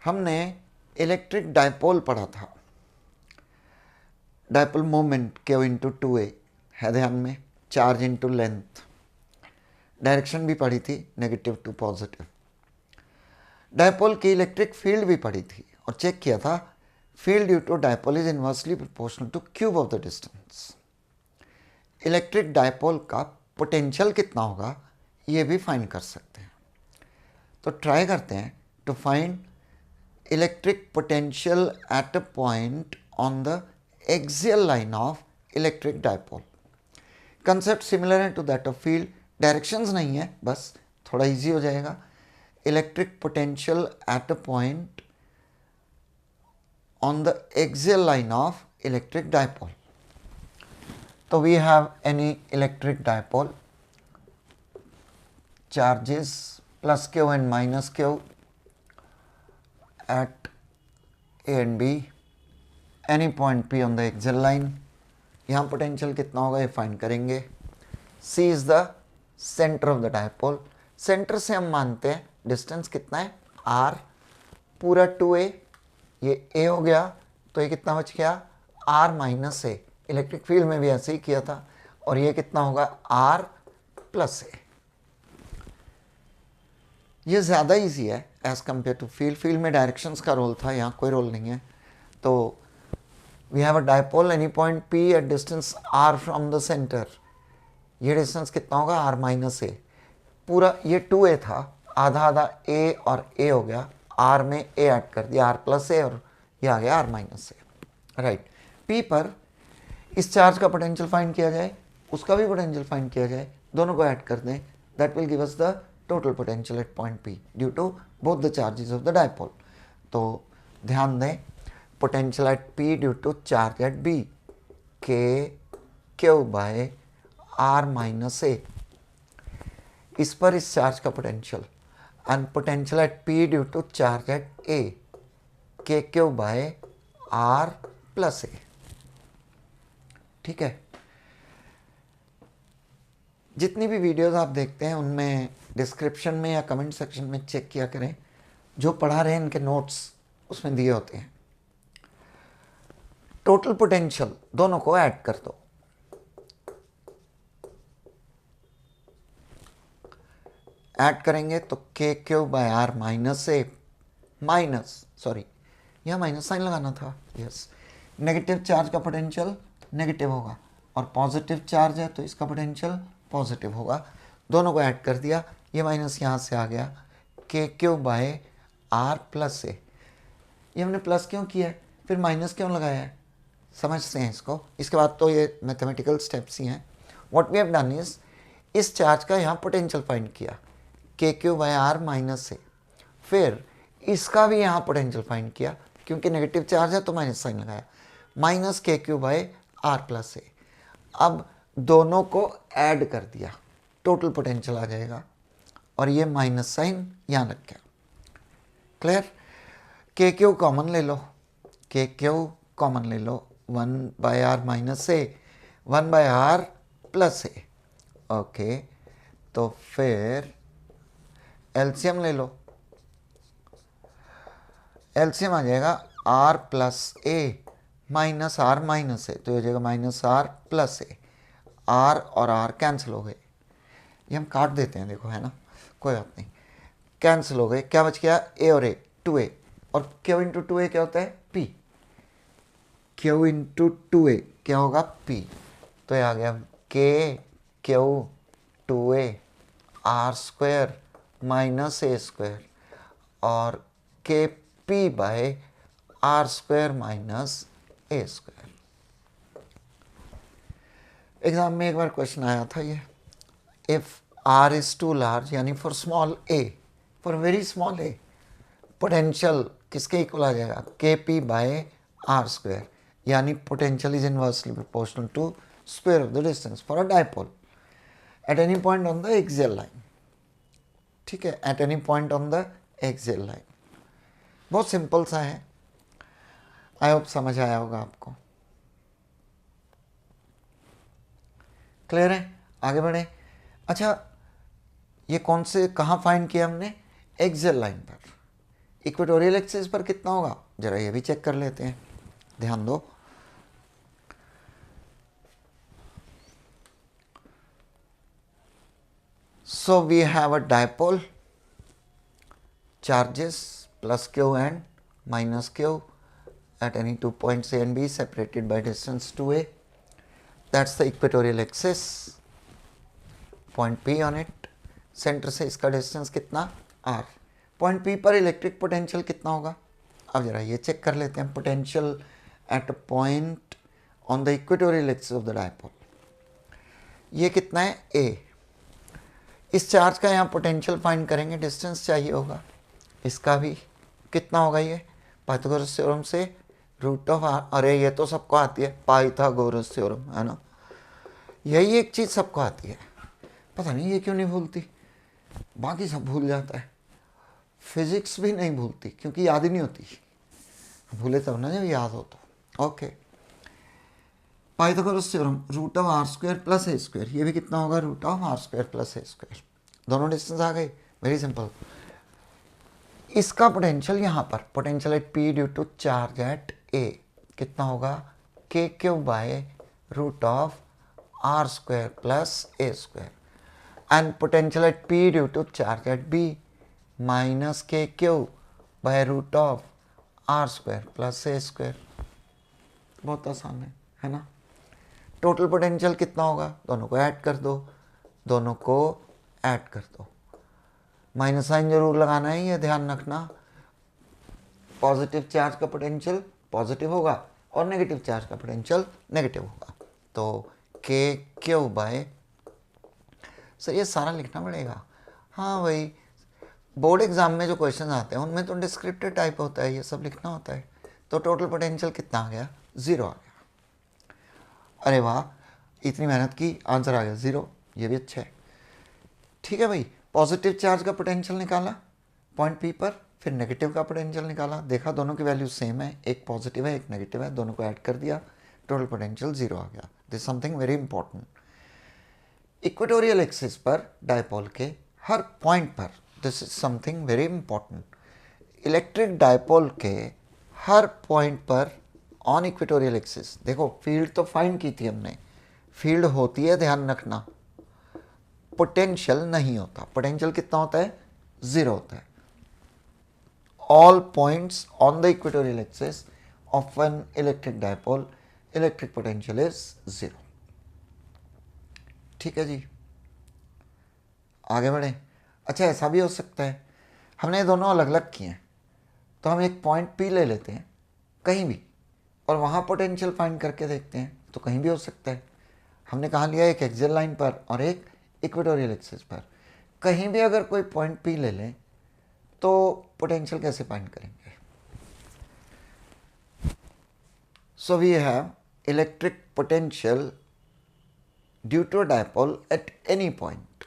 हमने electric dipole पढ़ा था, dipole moment Q into 2a है ध्यान में, चार्ज इंटू लेंथ, डायरेक्शन भी पढ़ी थी नेगेटिव टू पॉजिटिव। डायपोल की इलेक्ट्रिक फील्ड भी पढ़ी थी और चेक किया था field due to dipole is inversely proportional to cube of the distance. Electric dipole का पोटेंशियल कितना होगा ये भी फाइंड कर सकते हैं। तो ट्राई करते हैं to find electric potential at a point on the axial line of electric dipole. Concept similar है to that of field, directions नहीं है, बस थोड़ा इजी हो जाएगा। Electric potential at a point on the axial line of electric dipole. So we have any electric dipole, charges plus q and minus q at A and B, any point P on the axial line. यहाँ potential कितना होगा ये find करेंगे। C is the center of the dipole, centre से हम मानते हैं distance कितना है R, पूरा 2a, ये A हो गया तो ये कितना बच गया R माइनस ए। इलेक्ट्रिक फील्ड में भी ऐसे ही किया था। और ये कितना होगा R प्लस ए। ये ज़्यादा इजी है as compare to field. Field में डायरेक्शंस का रोल था, यहाँ कोई रोल नहीं है। तो we have a dipole any point P at distance R from the centre. ये डिस्टेंस कितना होगा R माइनस ए। पूरा ये 2a था, आधा आधा A और A हो गया, R में A ऐड कर दिया, R प्लस ए, और ये आ गया R माइनस ए। राइट, P पर इस चार्ज का पोटेंशियल फाइंड किया जाए, उसका भी पोटेंशियल फाइंड किया जाए, दोनों को ऐड कर दें, that will give us the total potential at point P due to both the charges of the dipole. तो ध्यान दें, potential at P due to charge at B, Q by R minus a. इस पर इस charge का potential, and potential at P due to charge at A, Q by R plus a. ठीक है, जितनी भी वीडियोस आप देखते हैं उनमें डिस्क्रिप्शन में या कमेंट सेक्शन में चेक किया करें, जो पढ़ा रहे हैं इनके नोट्स उसमें दिए होते हैं। टोटल पोटेंशियल दोनों को ऐड कर दो, ऐड करेंगे तो Q by R minus A, minus, sorry यहाँ माइनस साइन लगाना था, यस। नेगेटिव चार्ज का पोटेंशियल नेगेटिव होगा और पॉजिटिव चार्ज है तो इसका पोटेंशियल पॉजिटिव होगा। दोनों को ऐड कर दिया, ये माइनस यहाँ से आ गया, Q बाय R प्लस ए। ये हमने प्लस क्यों किया है, फिर माइनस क्यों लगाया है, समझते हैं इसको। इसके बाद तो ये मैथमेटिकल स्टेप्स ही हैं। What we have done is, इस चार्ज का यहाँ पोटेंशियल फाइंड किया, Q by R minus a. फिर इसका भी यहाँ पोटेंशियल फाइंड किया, क्योंकि नेगेटिव चार्ज है तो माइनस साइन लगाया, minus Q by R plus a. अब दोनों को ऐड कर दिया, टोटल पोटेंशियल आ जाएगा, और ये माइनस साइन यहाँ लग गया। क्लियर, Q कॉमन ले लो, Q कॉमन ले लो, 1 बाय R माइनस ए, 1 बाय R प्लस ए। ओके, तो फिर एलसीएम ले लो, एलसीएम आ जाएगा R प्लस ए माइनस R माइनस ए, तो ये हो जाएगा माइनस R प्लस ए। R और R कैंसिल हो गए, ये हम काट देते हैं, देखो है ना, कोई बात नहीं, कैंसिल हो गए। क्या बच गया, A और A, 2a, और Q इंटू 2a क्या होता है P, Q इंटू 2a क्या होगा P। तो ये आ गया Q 2a R square minus a square, और P by R square minus a square. Exam में एक बार क्वेश्चन आया था ये, if R is too large, यानी for small a, for very small a, potential किसके इक्वल आ जाएगा, Kp बाय R स्क्वायर, यानी potential is inversely proportional to square of the distance for a dipole at any point on the axial line. ठीक है, at any point on the axial line. बहुत simple सा है, I hope समझ आया होगा आपको। क्लियर है, आगे बढ़े। अच्छा, ये कौन से, कहाँ फाइंड किया हमने, एक्सियल लाइन पर। इक्वेटोरियल एक्सिस पर कितना होगा, जरा ये भी चेक कर लेते हैं, ध्यान दो। So we have a dipole, charges plus q and minus q at any 2 points A and B separated by distance 2a. That's the equatorial axis, point P on it. Centre से इसका distance कितना r. Point P पर electric potential कितना होगा, अब जरा ये check कर लेते हैं। Potential at a point on the equatorial axis of the dipole, ये कितना है a। इस चार्ज का यहाँ पोटेंशियल फाइंड करेंगे, डिस्टेंस चाहिए होगा, इसका भी कितना होगा, ये पाइथागोरस थ्योरम से रूट ऑफ r। अरे ये तो सबको आती है, पाइथागोरस थ्योरम, है ना। यही एक चीज़ सबको आती है, पता नहीं ये क्यों नहीं भूलती, बाकी सब भूल जाता है। फिजिक्स भी नहीं भूलती क्योंकि याद ही नहीं होती, भूले तब ना जब याद हो तो। Okay, Pythagoras theorem root of R square plus a square, ये भी कितना होगा, root of R square plus a square. दोनों डिस्टेंस आ गए, वेरी सिंपल। इसका पोटेंशियल यहाँ पर, potential at P due to charge at A कितना होगा, k q by root of R square plus a square, and potential at P due to charge at B minus k q by root of R square plus a square. बहुत आसान है ना। Total potential कितना होगा, दोनों को add कर दो, दोनों को ऐड कर दो। माइनस साइन जरूर लगाना है, ये ध्यान रखना। पॉजिटिव चार्ज का पोटेंशियल पॉजिटिव होगा और नेगेटिव चार्ज का पोटेंशियल नेगेटिव होगा। तो के क्यू बाय, सर ये सारा लिखना पड़ेगा। हाँ भाई, बोर्ड एग्जाम में जो क्वेश्चन आते हैं उनमें तो डिस्क्रिप्टिव टाइप होता है, ये सब लिखना होता है। तो टोटल पोटेंशियल कितना आ गया, 0 आ गया। अरे वाह, इतनी मेहनत की, आंसर आ गया 0, ये भी अच्छा है। ठीक है भाई, पॉजिटिव चार्ज का पोटेंशियल निकाला पॉइंट पी पर, फिर नेगेटिव का पोटेंशियल निकाला, देखा दोनों की वैल्यू सेम है, एक पॉजिटिव है एक नेगेटिव है, दोनों को ऐड कर दिया, टोटल पोटेंशियल 0 आ गया। This something very important. Equatorial axis पर डायपोल के हर पॉइंट पर, this is something very important, electric dipole के हर पॉइंट पर ऑन इक्वेटोरियल एक्सिस, देखो फील्ड तो फाइंड की थी हमने, फील्ड होती है, ध्यान रखना, पोटेंशियल नहीं होता। पोटेंशियल कितना होता है, 0 होता है। All points on the equatorial axis of an electric dipole, electric potential is 0। ठीक है जी, आगे बढ़े। अच्छा, ऐसा भी हो सकता है, हमने दोनों अलग अलग किए हैं, तो हम एक पॉइंट पी ले लेते हैं कहीं भी और वहाँ पोटेंशियल फाइंड करके देखते हैं, तो कहीं भी हो सकता है। हमने कहाँ लिया, एक एक्सियल लाइन पर और एक इक्वेटोरियल एक्सिस पर। कहीं भी अगर कोई पॉइंट पी ले लें तो पोटेंशियल कैसे फाइंड करेंगे। So we have electric potential due to dipole at any point,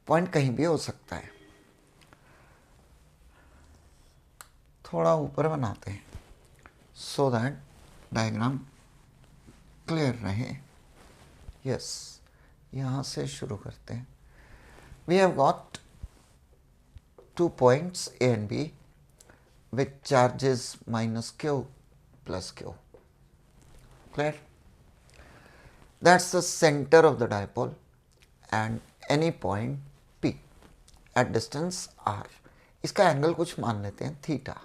point कहीं भी हो सकता है। थोड़ा ऊपर बनाते हैं सो दैट डायग्राम क्लियर रहे। यस, यहाँ से शुरू करते हैं। We have got 2 points A and B with charges minus Q plus Q. Clear? That's the center of the dipole and any point P at distance R. इसका angle कुछ मान लेते हैं थीटा।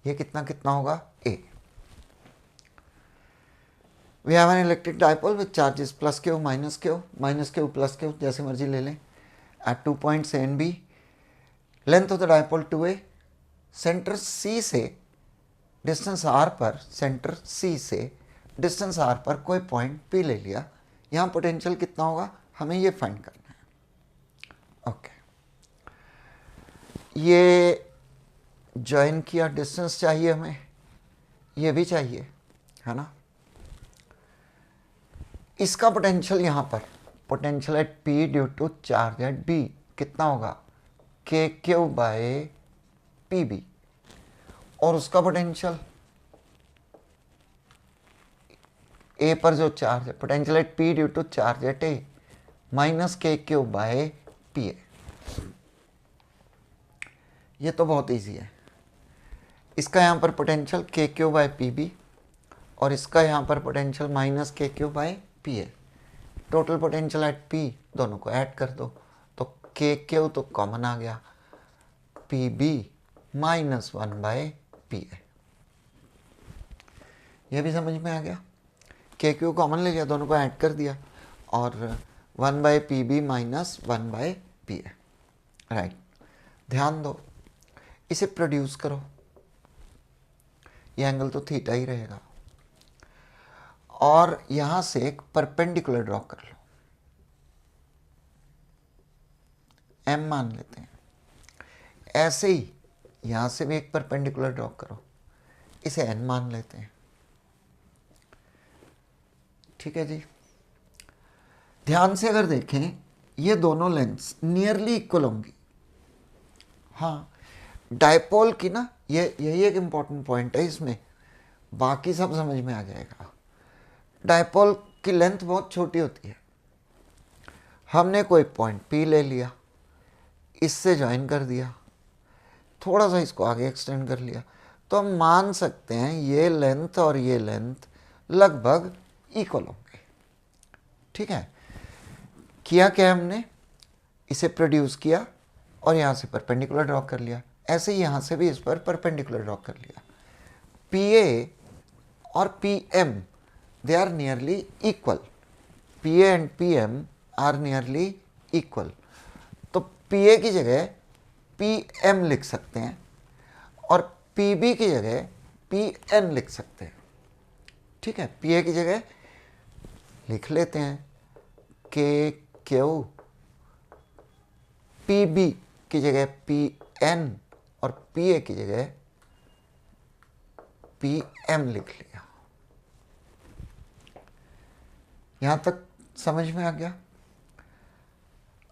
ये कितना कितना होगा, A. We have an electric dipole with charges plus Q minus Q, minus Q plus Q, जैसे मर्जी ले लें, at 2 points A and B. Length of the dipole 2a, centre C से डिस्टेंस R पर, सेंटर C से distance R पर कोई point P ले लिया, यहाँ पोटेंशियल कितना होगा हमें ये फाइंड करना है। ओके, ये ज्वाइन किया, डिस्टेंस चाहिए हमें, ये भी चाहिए, है ना। इसका पोटेंशियल यहाँ पर, potential at P due to charge at B कितना होगा, के क्यू बाय पी बी, और उसका पोटेंशियल ए पर जो चार्ज है, potential at P due to charge at A minus k q by P A. ये तो बहुत इजी है, इसका यहाँ पर पोटेंशियल के क्यू बाई पी बी और इसका यहाँ पर potential minus k Q by P a. Total potential at P दोनों को ऐड कर दो तो के क्यू तो कॉमन आ गया, P B minus 1 by P A. यह भी समझ में आ गया। के क्यू कॉमन ले लिया, दोनों को ऐड कर दिया और 1 by P B minus 1 by P A. Right, ध्यान दो, इसे प्रोड्यूस करो, ये एंगल तो थीटा ही रहेगा और यहां से एक परपेंडिकुलर ड्रॉ कर लो, एम मान लेते हैं। ऐसे ही यहां से भी एक परपेंडिकुलर ड्रॉ करो, इसे एन मान लेते हैं। ठीक है जी। ध्यान से अगर देखें ये दोनों लेंथ्स नियरली इक्वल होंगी। हाँ, डायपोल की ना, यही एक इम्पॉर्टेंट पॉइंट है इसमें, बाकी सब समझ में आ जाएगा। डायपोल की लेंथ बहुत छोटी होती है। हमने कोई पॉइंट P ले लिया, इससे ज्वाइन कर दिया, थोड़ा सा इसको आगे एक्सटेंड कर लिया, तो हम मान सकते हैं ये लेंथ और ये लेंथ लगभग इक्वल होंगे। ठीक है, किया क्या हमने, इसे प्रोड्यूस किया और यहाँ से परपेंडिकुलर ड्रॉ कर लिया। ऐसे ही यहाँ से भी इस पर परपेंडिकुलर ड्रॉ कर लिया। पी ए और P M they are nearly equal, P A and P M are nearly equal. तो पी ए की जगह पी एम लिख सकते हैं और पी बी की जगह पी एन लिख सकते हैं। ठीक है, पी ए की जगह लिख लेते हैं के क्यू, पी बी की जगह पी एन और पी ए की जगह पी एम लिख लिया। यहां तक समझ में आ गया।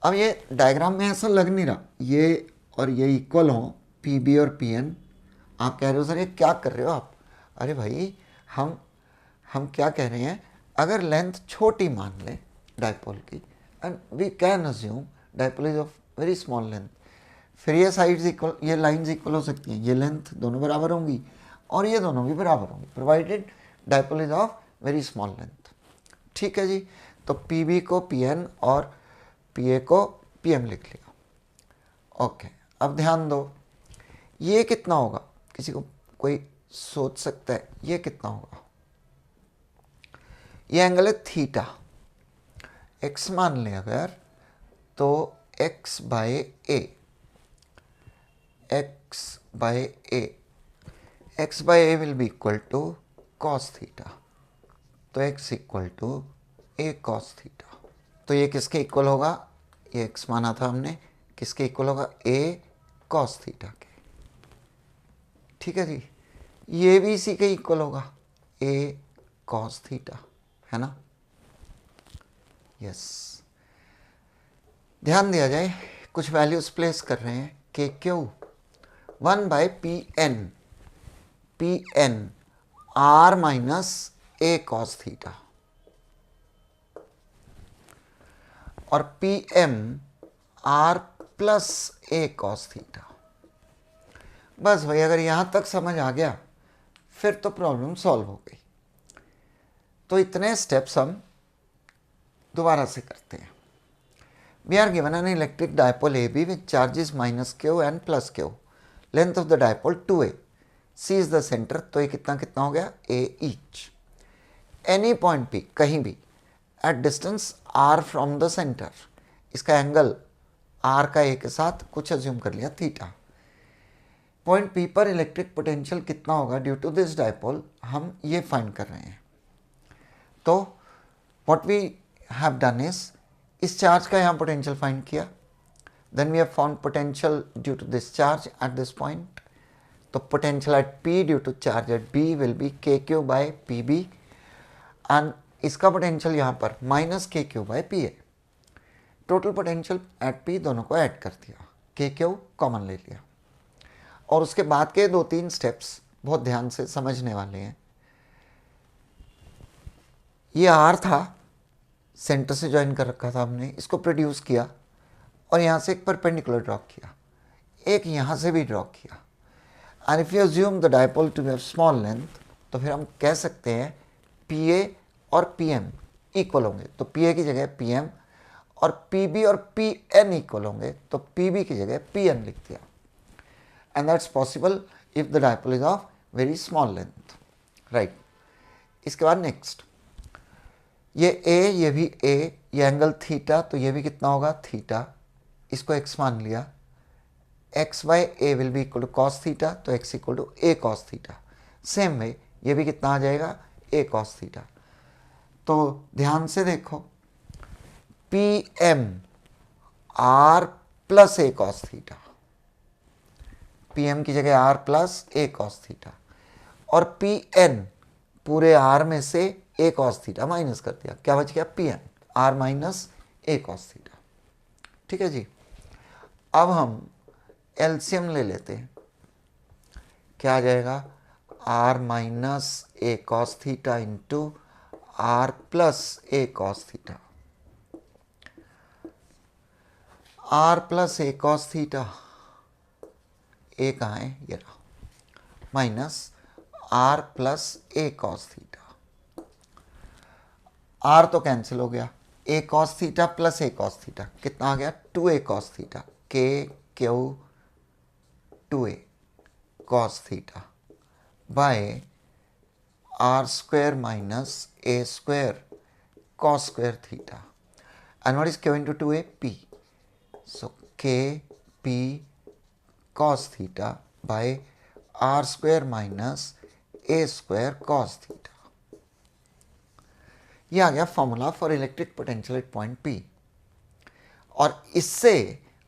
अब ये डायग्राम में ऐसा लग नहीं रहा ये और ये इक्वल हो, पी बी और पी एन। आप कह रहे हो सर ये क्या कर रहे हो आप? अरे भाई हम क्या कह रहे हैं, अगर लेंथ छोटी मान ले डायपोल की, and we can assume dipole is of very small length, फिर ये साइड्स इक्वल, ये लाइंस इक्वल हो सकती हैं, ये लेंथ दोनों बराबर होंगी और ये दोनों भी बराबर होंगी, provided dipole is of very small length. ठीक है जी, तो पी बी को पी एन और पी ए को पी एम लिख लिया। ओके, अब ध्यान दो, ये कितना होगा? किसी को कोई सोच सकता है ये कितना होगा? ये एंगल है थीटा, एक्स मान लें अगर, तो x by a, x by a, x by a will be equal to cos theta, तो x equal to a cos theta. तो ये किसके इक्वल होगा? ये एक्स माना था हमने, किसके इक्वल होगा? ए कॉस थीटा के। ठीक है जी, ये भी इसी के इक्वल होगा, ए कॉस थीटा, है ना? यस, ध्यान दिया जाए, कुछ वैल्यूज प्लेस कर रहे हैं। K q 1 by P N r minus a cos theta और P M r plus a cos theta. बस भाई, अगर यहां तक समझ आ गया फिर तो प्रॉब्लम सॉल्व हो गई। तो इतने स्टेप्स हम दोबारा से करते हैं। We are given an electric dipole AB with charges minus Q and plus Q. Length of the dipole 2A. C is the center. तो ये कितना कितना हो गया? A each. Any point P, कहीं भी, at distance R from the center. इसका angle R का A के साथ कुछ अज्यूम कर लिया थीटा। पॉइंट P पर इलेक्ट्रिक पोटेंशियल कितना होगा ड्यू टू दिस डाइपोल, हम ये फाइंड कर रहे हैं। तो what we have done is, इस चार्ज का यहाँ पोटेंशियल फाइंड किया, then we have found potential due to this charge at this point. तो potential at P due to charge at B will be k q by P b, and इसका potential यहाँ पर minus k q by P a. Total potential at P दोनों को add कर दिया, के Q common ले लिया, और उसके बाद के 2-3 स्टेप्स बहुत ध्यान से समझने वाले हैं। ये R था, सेंटर से ज्वाइन कर रखा था हमने, इसको प्रोड्यूस किया और यहाँ से एक परपेंडिकुलर ड्रॉ किया, एक यहाँ से भी ड्रॉ किया। And if you assume the dipole to have small length, तो फिर हम कह सकते हैं पी ए और पी एम इक्वल होंगे, तो पी ए की जगह पी एम, और पी बी और पी एन इक्वल होंगे, तो पी बी की जगह पी एन लिख दिया। And that's possible if the dipole is of very small length, right. इसके बाद नेक्स्ट, ये ए, ये भी ए, ये एंगल थीटा, तो ये भी कितना होगा थीटा, इसको एक्स मान लिया, x by a will be equal to cos theta, तो x equal to a cos theta. Same way ये भी कितना आ जाएगा ए कॉस थीटा। तो ध्यान से देखो, P M r plus a cos theta, P M की जगह r plus a cos theta, और पी एन पूरे आर में से ए कॉस थीटा माइनस कर दिया, क्या बच गया P N r minus a cos theta. ठीक है जी। अब हम एलसीएम ले लेते हैं, क्या आ जाएगा R minus a cos theta into R plus a cos theta. R plus a cos theta, a कहाँ है ये रहा, minus R plus a cos theta. R तो कैंसिल हो गया, a cos theta plus a cos theta कितना आ गया 2a cos theta, k q 2a cos theta by are square minus a square cos square theta. And what is q into 2a p, so k p cos theta by r square minus a square cos theta। ये आ गया formula for electric potential at point P। और इससे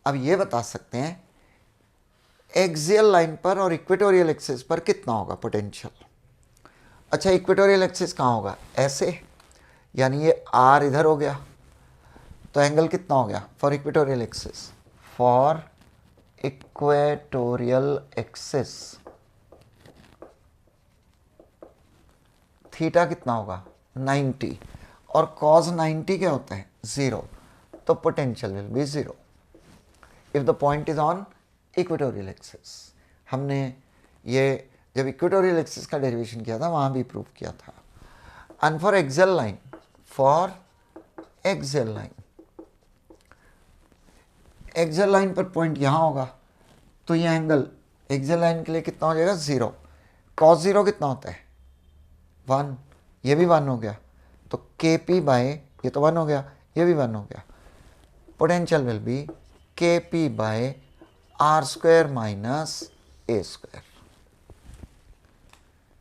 अब ये बता सकते हैं axial line पर और इक्वेटोरियल एक्सिस पर कितना होगा पोटेंशियल। अच्छा, इक्वेटोरियल एक्सिस कहाँ होगा, ऐसे, यानी ये R इधर हो गया, तो एंगल कितना हो गया for equatorial axis, for equatorial axis theta कितना होगा 90, और कॉस 90 क्या होता है 0, तो potential will B 0 if the point is on equatorial axis. हमने ये जब इक्वेटोरियल एक्सिस का डेरिवेशन किया था वहाँ भी प्रूव किया था। And for axial line, for axial line, axial line पर पॉइंट यहाँ होगा, तो ये एंगल एक्सियल लाइन के लिए कितना हो जाएगा 0, कॉस 0 कितना होता है 1, ये भी 1 हो गया, तो के पी बाय, ये तो 1 हो गया, ये भी 1 हो गया, potential will be k p by are square minus a square.